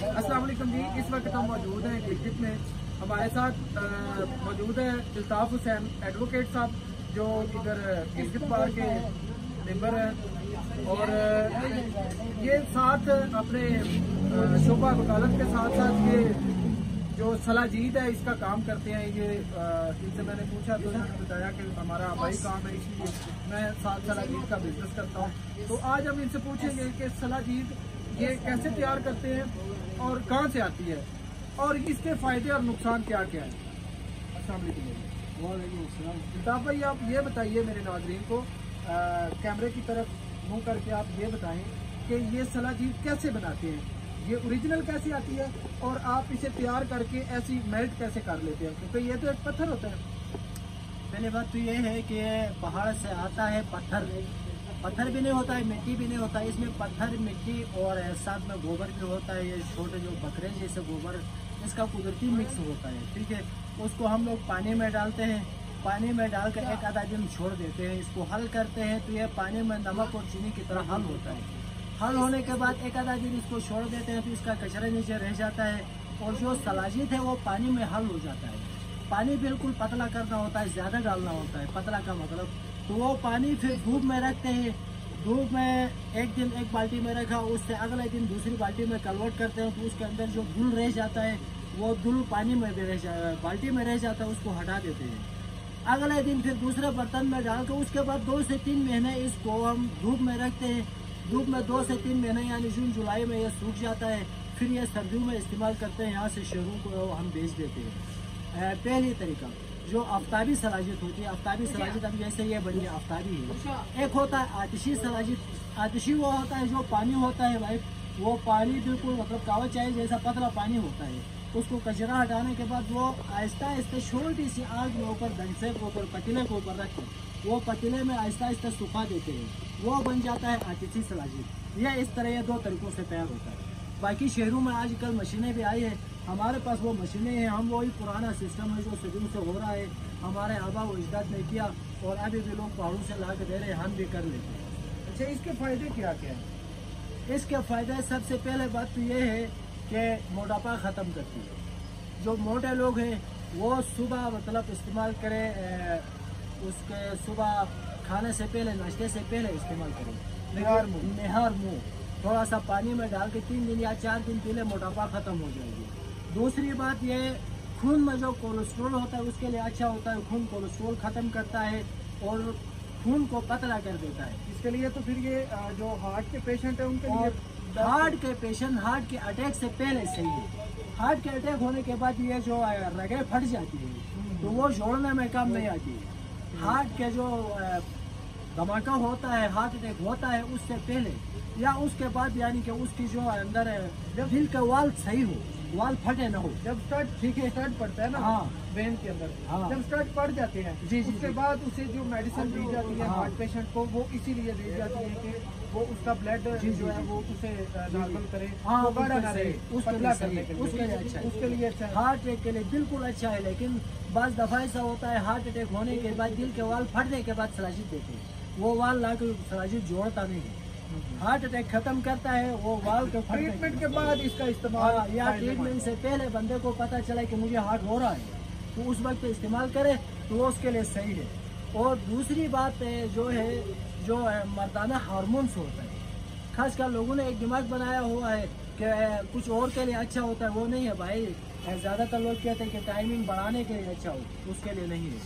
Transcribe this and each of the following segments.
अस्सलाम वालेकुम जी। इस वक्त हम मौजूद हैं गिलगित में। हमारे साथ मौजूद है इल्ताफ हुसैन एडवोकेट साहब, जो इधर गिलगित बार के मेंबर हैं, और ये साथ अपने शोबा वकालत के साथ साथ ये जो सलाजीद है इसका काम करते हैं। ये इनसे मैंने पूछा तो इन्होंने बताया कि हमारा भाई काम है, इसलिए मैं साथ सलाजीद का बिजनेस करता हूँ। तो आज हम इनसे पूछेंगे कि सलाजीद ये कैसे तैयार करते हैं और कहाँ से आती है और इसके फायदे और नुकसान क्या क्या है। अस्सलाम वालेकुम। इल्ताफ भाई, आप ये बताइए मेरे नाज़रीन को, कैमरे की तरफ मुंह करके आप ये बताएं कि ये सलाजीद कैसे बनाते हैं, ये ओरिजिनल कैसे आती है और आप इसे तैयार करके ऐसी मेल्ट कैसे कर लेते हैं, क्योंकि ये तो एक पत्थर होता है। पहले बात तो ये है कि पहाड़ से आता है पत्थर भी नहीं होता है, मिट्टी भी नहीं होता है। इसमें पत्थर, मिट्टी और साथ में गोबर भी होता है। ये छोटे जो बकरे जैसे गोबर, इसका कुदरती मिक्स होता है, ठीक है। उसको हम लोग पानी में डालते हैं, पानी में डालकर एक आधा दिन छोड़ देते हैं, इसको हल करते हैं तो ये पानी में नमक और चीनी की तरह हल होता है। हल होने के बाद एक आधा दिन इसको छोड़ देते हैं तो इसका कचरा नीचे रह जाता है और जो सलाजीद है वो पानी में हल हो जाता है। पानी बिल्कुल पतला करना होता है, ज़्यादा डालना होता है, पतला का मतलब। तो वो पानी फिर धूप में रखते हैं। धूप में एक दिन एक बाल्टी में रखा, उससे अगले दिन दूसरी बाल्टी में कन्वर्ट करते हैं तो उसके अंदर जो धूल रह जाता है वो धूल पानी में भी बाल्टी में रह जाता है, उसको हटा देते हैं। अगले दिन फिर दूसरे बर्तन में डाल कर उसके बाद 2 से 3 महीने इसको हम धूप में रखते हैं। धूप में 2 से 3 महीने यानी जून जुलाई में ये सूख जाता है। फिर ये सर्दियों में इस्तेमाल करते हैं, यहाँ से शहरों को हम बेच देते हैं। पहली तरीका जो आफ्ताबी सलाजिद होती है, आफ्ताबी सलाजिद अब जैसे ये बनी आफ्ताबी है। एक होता है आतिशी सलाजिद। आतिशी वो होता है जो पानी होता है भाई, वो पानी बिल्कुल मतलब कावा चाय जैसा पतला पानी होता है। उसको कचरा हटाने के बाद वो आहिस्ता आहिस्ता छोटी सी आग में ऊपर दंसे के ऊपर पतीले के ऊपर रख कर वो पतीले में आहिस्ता आहिस्ता सुखा देते हैं, वो बन जाता है आतिशी सलाजिद। यह इस तरह ये 2 तरीकों से तैयार होता है। बाकी शहरों में आजकल मशीनें भी आई हैं, हमारे पास वो मशीनें हैं। हम वही पुराना सिस्टम है जो सदियों से हो रहा है, हमारे आबा व अजदाद ने किया और अभी भी लोग पहाड़ों से ला के दे रहे हैं, हम भी कर लेते हैं। अच्छा, इसके फायदे क्या क्या है? इसके फायदे सबसे पहले बात तो ये है कि मोटापा ख़त्म करती है। जो मोटे लोग हैं वो सुबह मतलब इस्तेमाल करें, उसके सुबह खाने से पहले, नाश्ते से पहले इस्तेमाल करें। निहार मुँह थोड़ा सा पानी में डाल के 3 दिन या 4 दिन पहले मोटापा ख़त्म हो जाएगी। दूसरी बात ये, खून में जो कोलेस्ट्रॉल होता है उसके लिए अच्छा होता है। खून कोलेस्ट्रॉल ख़त्म करता है और खून को पतला कर देता है। इसके लिए तो फिर ये जो हार्ट के पेशेंट है उनके लिए, हार्ट के पेशेंट हार्ट के अटैक से पहले सही है। हार्ट के अटैक होने के बाद ये जो रगें फट जाती है तो वो जोड़ने में काम नहीं आती है। हार्ट के जो धमाका होता है, हार्ट अटैक होता है उससे पहले या उसके बाद, यानी कि उसकी जो अंदर जब दिल का वाल सही हो, वाल फटे ना हो, जब स्टार्ट, ठीक है, स्टार्ट पड़ता है ना, हाँ, वेन के अंदर, हाँ, जब स्टार्ट पड़ जाते हैं जी, उसके बाद उसे जो मेडिसिन दी जाती है हार्ट पेशेंट को, वो इसीलिए दी जाती है कि वो उसका ब्लड जो है वो उसे नॉर्मल करे, वो गाढ़ा ना रहे, पतला करने के लिए, उसके लिए अच्छा है। हार्ट अटैक के लिए बिल्कुल अच्छा है। लेकिन बस दफा ऐसा होता है हार्ट अटैक होने के बाद दिल के वाल फटने के बाद सलाजिद देते हैं, वो वाल ला के सलाजिद जोड़ता नहीं है। हार्ट अटैक खत्म करता है वो वाल के ट्रीटमेंट के बाद इसका इस्तेमाल, या ट्रीटमेंट से पहले बंदे को पता चला कि मुझे हार्ट हो रहा है तो उस वक्त इस्तेमाल करे तो वो उसके लिए सही है। और दूसरी बात जो है, जो मर्दाना हार्मोन्स होता है, खासकर लोगों ने एक दिमाग बनाया हुआ है कि कुछ और के लिए अच्छा होता है, वो नहीं है भाई। ज़्यादातर लोग कहते हैं कि टाइमिंग बढ़ाने के लिए अच्छा हो, उसके लिए नहीं है।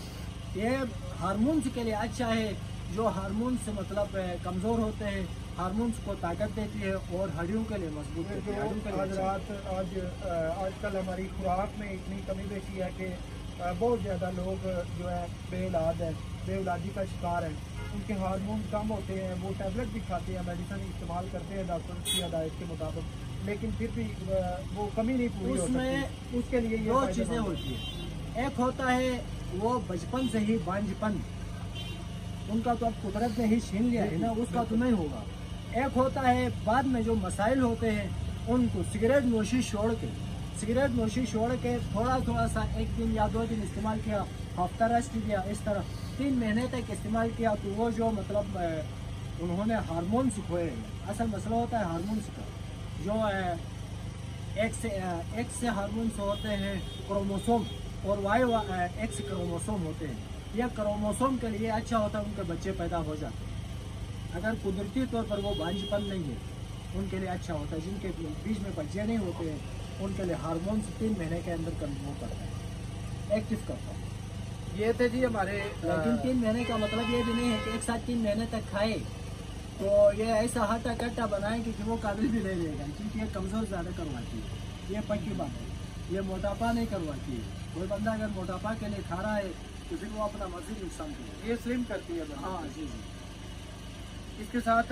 ये हार्मोन्स के लिए अच्छा है। जो हार्मोन्स मतलब कमज़ोर होते हैं, हार्मोन्स को ताकत देती है और हड्डियों के लिए मजबूत है। आजकल हमारी खुराक में इतनी कमी बेशी है कि बहुत ज़्यादा लोग जो है बेऔलाद है, बेऔलादी का शिकार है। उनके हार्मोन कम होते हैं, वो टैबलेट भी खाते हैं, मेडिसिन इस्तेमाल करते हैं डॉक्टर की हिदायत के मुताबिक, लेकिन फिर भी वो कमी नहीं पूरी हो सकती। उसके लिए 2 चीज़ें होती है। एक होता है वो बचपन से ही बांझपन, उनका तो अब कुदरत ने ही छीन लिया है ना, उसका तो नहीं होगा। एक होता है बाद में जो मसाइल होते हैं उनको सिगरेट नोशी छोड़ के थोड़ा थोड़ा सा 1 दिन या 2 दिन इस्तेमाल किया, हफ्ता रेस्ट किया, इस तरह 3 महीने तक इस्तेमाल किया तो वो जो मतलब उन्होंने हार्मोन्स खोए हैं। असल मसला होता है हार्मोन्स का। जो एक्स हार्मोन्स होते हैं क्रोमोसोम और वाई एक्स क्रोमोसोम होते हैं। यह क्रोमोसोम के लिए अच्छा होता है, उनके बच्चे पैदा हो जाते हैं। अगर कुदरती तौर पर वो बांझपन नहीं है, उनके लिए अच्छा होता है। जिनके बीच में बच्चे नहीं होते हैं, उनके लिए हार्मोन्स 3 महीने के अंदर वो करता है, एक्टिव करता है। ये थे जी हमारे, लेकिन 3 महीने का मतलब ये भी नहीं है कि एक साथ 3 महीने तक खाए तो ये ऐसा हट्टा कट्टा बनाए कि वो काबिल भी नहीं रहेगा, क्योंकि ये कमज़ोर ज़्यादा करवाती है। ये पक्की बात है, ये मोटापा नहीं करवाती है। कोई बंदा अगर मोटापा के लिए खा रहा है तो फिर वो अपना मजीद नुकसान करेगा। ये स्लिम करती है बंदा। हाँ जी जी। इसके साथ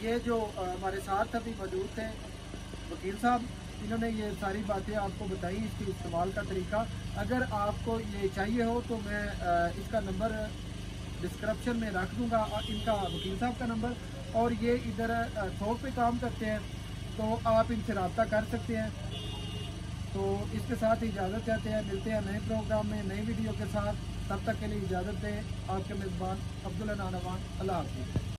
ये जो हमारे साथ अभी मौजूद थे वकील साहब, इन्होंने ये सारी बातें आपको बताई, इसके इस्तेमाल का तरीका। अगर आपको ये चाहिए हो तो मैं इसका नंबर डिस्क्रिप्शन में रख दूंगा, और इनका वकील साहब का नंबर, और ये इधर थोक पे काम करते हैं, तो आप इनसे रब्ता कर सकते हैं। तो इसके साथ इजाज़त चाहते हैं, मिलते हैं नए प्रोग्राम में नई वीडियो के साथ। तब तक के लिए इजाज़त दें। आपके मेज़बान अब्दुल अनान अल्लाह हाफ़िज़।